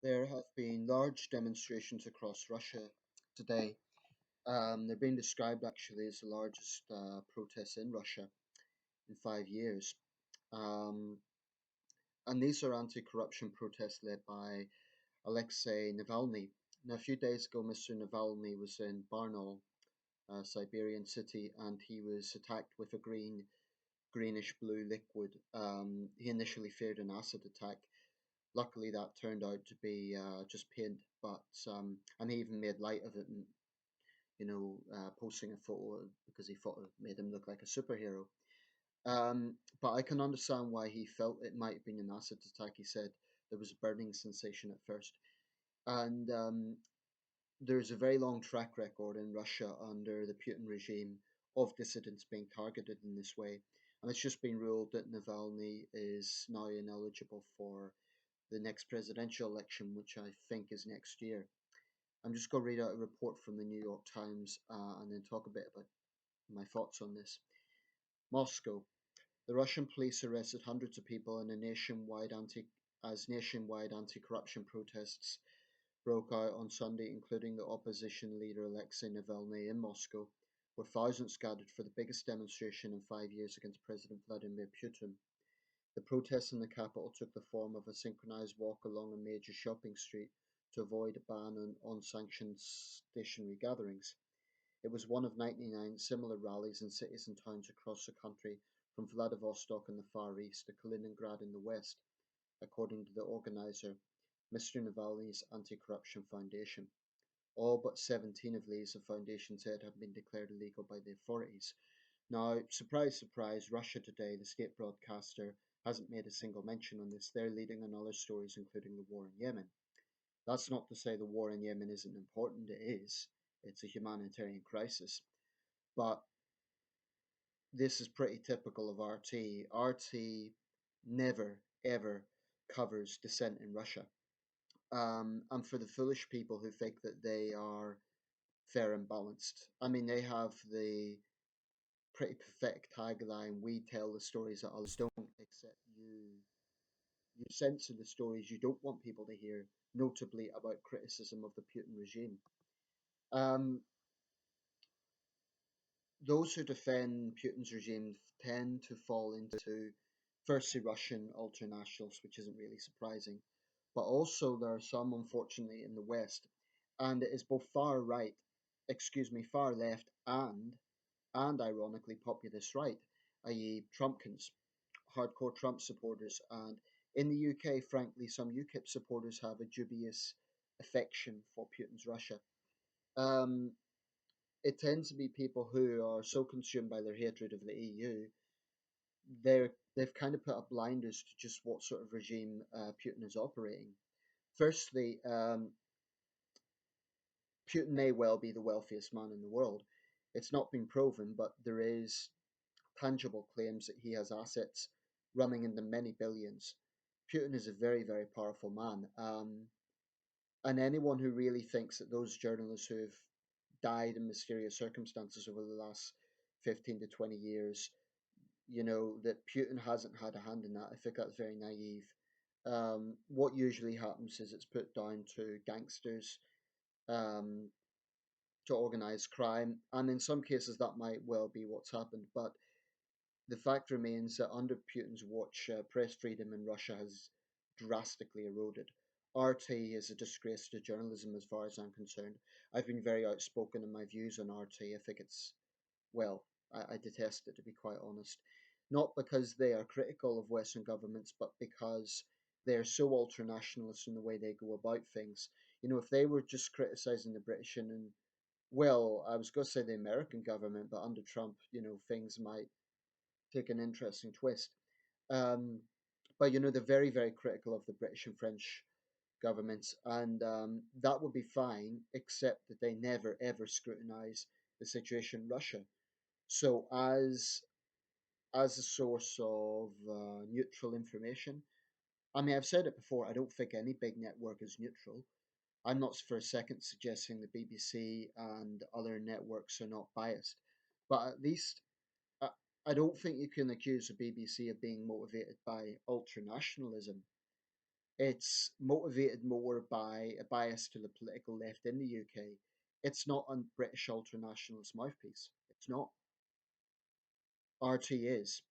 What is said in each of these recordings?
There have been large demonstrations across Russia today. They're being described actually as the largest protests in Russia in 5 years. Um, and these are anti corruption protests led by Alexei Navalny. Now, a few days ago, Mr. Navalny was in Barnaul, a Siberian city, and he was attacked with a greenish blue liquid. He initially feared an acid attack. Luckily, that turned out to be just paint, but and he even made light of it and posting a photo because he thought it made him look like a superhero. But I can understand why he felt it might have been an acid attack. He said there was a burning sensation at first, and there's a very long track record in Russia under the Putin regime of dissidents being targeted in this way, and it's just been ruled that Navalny is now ineligible for the next presidential election, which I think is next year. I'm just going to read out a report from the New York Times and then talk a bit about my thoughts on this. Moscow. The Russian police arrested hundreds of people in a nationwide anti-corruption protests broke out on Sunday, including the opposition leader Alexei Navalny in Moscow, where thousands gathered for the biggest demonstration in 5 years against President Vladimir Putin. The protests in the capital took the form of a synchronized walk along a major shopping street to avoid a ban on unsanctioned stationary gatherings. It was one of 99 similar rallies in cities and towns across the country, from Vladivostok in the far east to Kaliningrad in the west, according to the organizer, Mr. Navalny's Anti-Corruption Foundation. All but 17 of these, the foundation said, have been declared illegal by the authorities. Now, surprise, surprise, Russia Today, the state broadcaster, hasn't made a single mention on this. They're leading on other stories, including the war in Yemen. That's not to say the war in Yemen isn't important. It is. It's a humanitarian crisis. But this is pretty typical of RT. RT never, ever covers dissent in Russia. And for the foolish people who think that they are fair and balanced, I mean, they have the pretty pathetic tagline, "We tell the stories that others don't," except you censor the stories you don't want people to hear, notably about criticism of the Putin regime. Um, those who defend Putin's regime tend to fall into firstly Russian ultranationals, which isn't really surprising, but also there are some, unfortunately, in the West, and it is both far left, and ironically populist right, i.e., Trumpkins, hardcore Trump supporters, and in the UK, frankly, some UKIP supporters have a dubious affection for Putin's Russia. Um, it tends to be people who are so consumed by their hatred of the EU, they've kind of put up blinders to just what sort of regime Putin is operating. Firstly, Putin may well be the wealthiest man in the world. It's not been proven, but there is tangible claims that he has assets running in the many billions. Putin is a very, very powerful man. And anyone who really thinks that those journalists who have died in mysterious circumstances over the last 15 to 20 years, that Putin hasn't had a hand in that, I think that's very naive. What usually happens is it's put down to gangsters, um, to organized crime, and in some cases that might well be what's happened. But the fact remains that under Putin's watch, press freedom in Russia has drastically eroded. RT is a disgrace to journalism as far as I'm concerned. I've been very outspoken in my views on RT. I think it's, well, I detest it, to be quite honest. Not because they are critical of Western governments, but because they are so ultranationalist in the way they go about things. If they were just criticizing the British and, well, I was going to say the American government, but under Trump, things might take an interesting twist. Um, but they're very, very critical of the British and French governments, and that would be fine, except that they never ever scrutinise the situation in Russia. So, as a source of neutral information, I mean, I've said it before. I don't think any big network is neutral. I'm not for a second suggesting the BBC and other networks are not biased, but at least I, I don't think you can accuse the BBC of being motivated by ultranationalism. It's motivated more by a bias to the political left in the UK. It's not a British ultranationalist mouthpiece. It's not. RT is.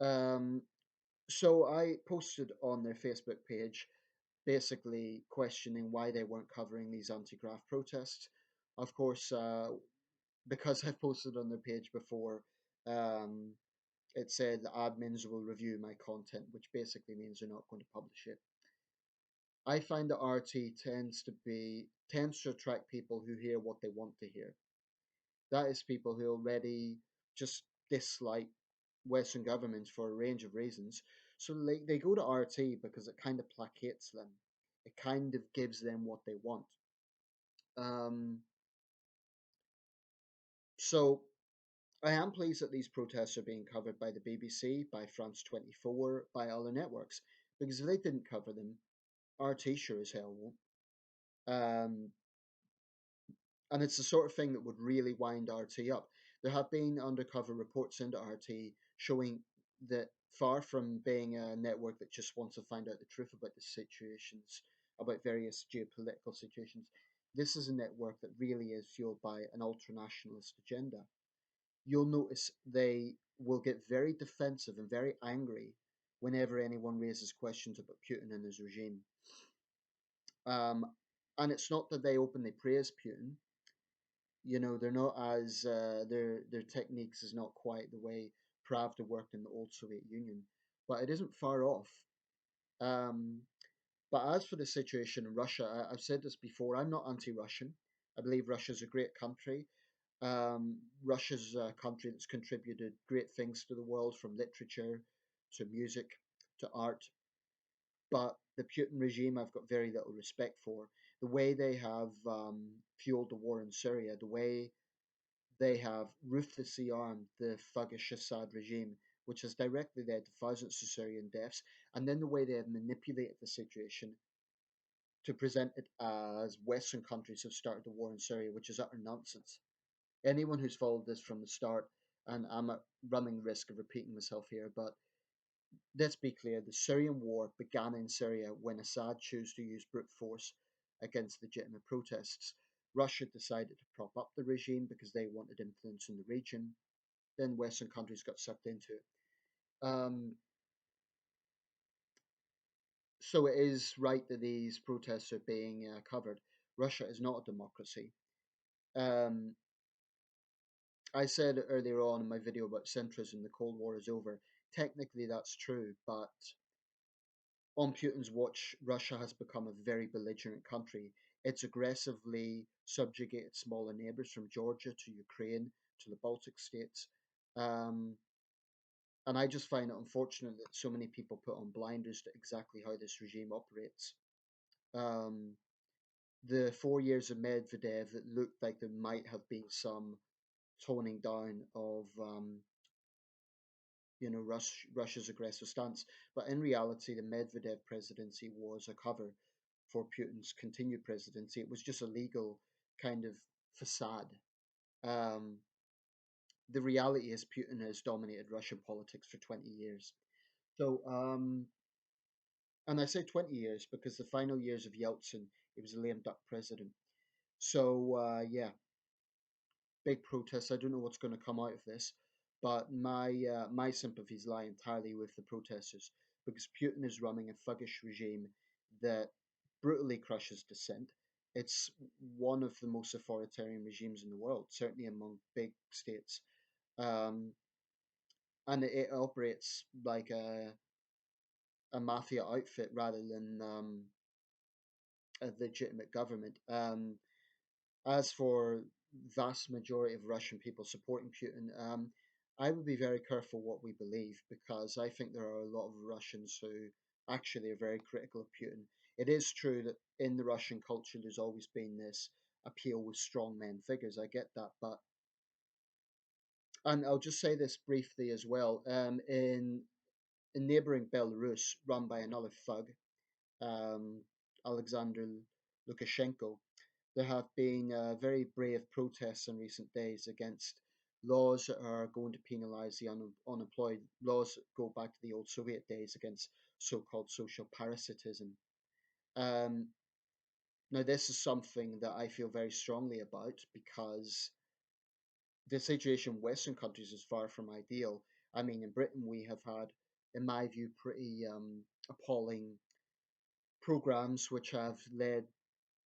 Um, so I posted on their Facebook page basically questioning why they weren't covering these anti-graft protests. Of course, because I've posted on their page before, um, it said the admins will review my content, which basically means they're not going to publish it. I find that RT tends to attract people who hear what they want to hear. That is people who already just dislike Western governments for a range of reasons. So they go to RT because it kind of placates them. It kind of gives them what they want. Um, so I am pleased that these protests are being covered by the BBC, by France 24, by other networks, because if they didn't cover them, RT sure as hell won't. Um, and it's the sort of thing that would really wind RT up. There have been undercover reports into RT showing that far from being a network that just wants to find out the truth about the situations, about various geopolitical situations, this is a network that really is fueled by an ultranationalist agenda. You'll notice they will get very defensive and very angry whenever anyone raises questions about Putin and his regime. Um, and it's not that they openly praise Putin. You know, they're not as their techniques is not quite the way Pravda worked in the old Soviet Union, but it isn't far off. Um, but as for the situation in Russia, I've said this before. I'm not anti-Russian. I believe Russia's a great country. Russia's a country that's contributed great things to the world, from literature to music to art. But the Putin regime, I've got very little respect for. The way they have fueled the war in Syria, the way they have ruthlessly armed the thuggish Assad regime, which has directly led to thousands of Syrian deaths, and then the way they have manipulated the situation to present it as Western countries have started the war in Syria, which is utter nonsense. Anyone who's followed this from the start, and I'm running the risk of repeating myself here, but let's be clear, the Syrian war began in Syria when Assad chose to use brute force against legitimate protests. Russia decided to prop up the regime because they wanted influence in the region. Then Western countries got sucked into it. So it is right that these protests are being covered. Russia is not a democracy. Um, I said earlier on in my video about centrism, the Cold War is over. Technically, that's true, but on Putin's watch, Russia has become a very belligerent country. It's aggressively subjugated smaller neighbors from Georgia to Ukraine to the Baltic states. Um, and I just find it unfortunate that so many people put on blinders to exactly how this regime operates. Um, the 4 years of Medvedev, that looked like there might have been some toning down of Russia's aggressive stance, but in reality, the Medvedev presidency was a cover for Putin's continued presidency. It was just a legal kind of facade. Um, the reality is Putin has dominated Russian politics for 20 years. So, and I say 20 years because the final years of Yeltsin, he was a lame duck president. So, yeah, big protests. I don't know what's going to come out of this, but my sympathies lie entirely with the protesters because Putin is running a thuggish regime that brutally crushes dissent. It's one of the most authoritarian regimes in the world, certainly among big states, um, and it operates like a mafia outfit rather than a legitimate government. As for vast majority of Russian people supporting Putin, I would be very careful what we believe because I think there are a lot of Russians who actually are very critical of Putin. It is true that in the Russian culture there's always been this appeal with strong men figures. I get that, but and I'll just say this briefly as well. In neighboring Belarus, run by another thug, um, Alexander Lukashenko, there have been very brave protests in recent days against laws that are going to penalise the unemployed, laws that go back to the old Soviet days against so-called social parasitism. Um, Now, this is something that I feel very strongly about because the situation in Western countries is far from ideal. I mean, in Britain, we have had, in my view, pretty appalling programs which have led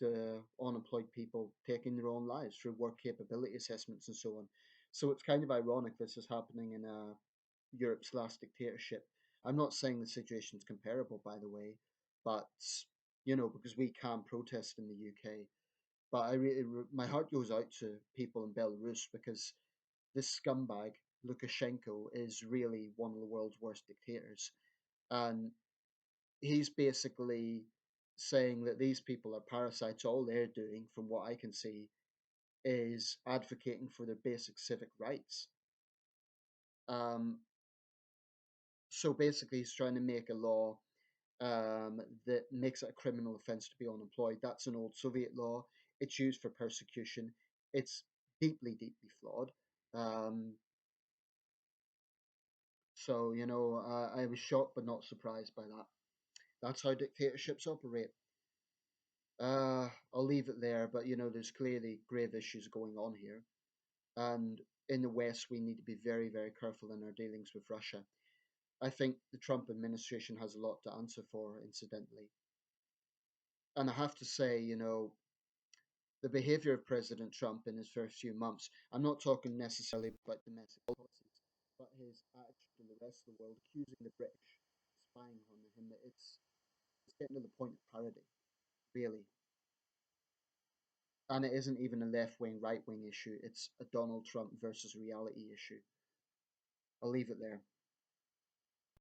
to unemployed people taking their own lives through work capability assessments and so on. So it's kind of ironic this is happening in Europe's last dictatorship. I'm not saying the situation's comparable, by the way, but because we can protest in the UK. But my heart goes out to people in Belarus because this scumbag Lukashenko is really one of the world's worst dictators, and he's basically saying that these people are parasites. All they're doing, from what I can see, is advocating for their basic civic rights. Um, so basically, he's trying to make a law that makes it a criminal offense to be unemployed. That's an old Soviet law. It's used for persecution. It's deeply, deeply flawed. Um, I was shocked but not surprised by that. That's how dictatorships operate. I'll leave it there, but there's clearly grave issues going on here. And in the West, we need to be very, very careful in our dealings with Russia. I think the Trump administration has a lot to answer for, incidentally. And I have to say, the behavior of President Trump in his first few months, I'm not talking necessarily about domestic policies, but his attitude to the rest of the world, accusing the British of spying on him, it's getting to the point of parody, really. And it isn't even a left wing, right wing issue, it's a Donald Trump versus reality issue. I'll leave it there.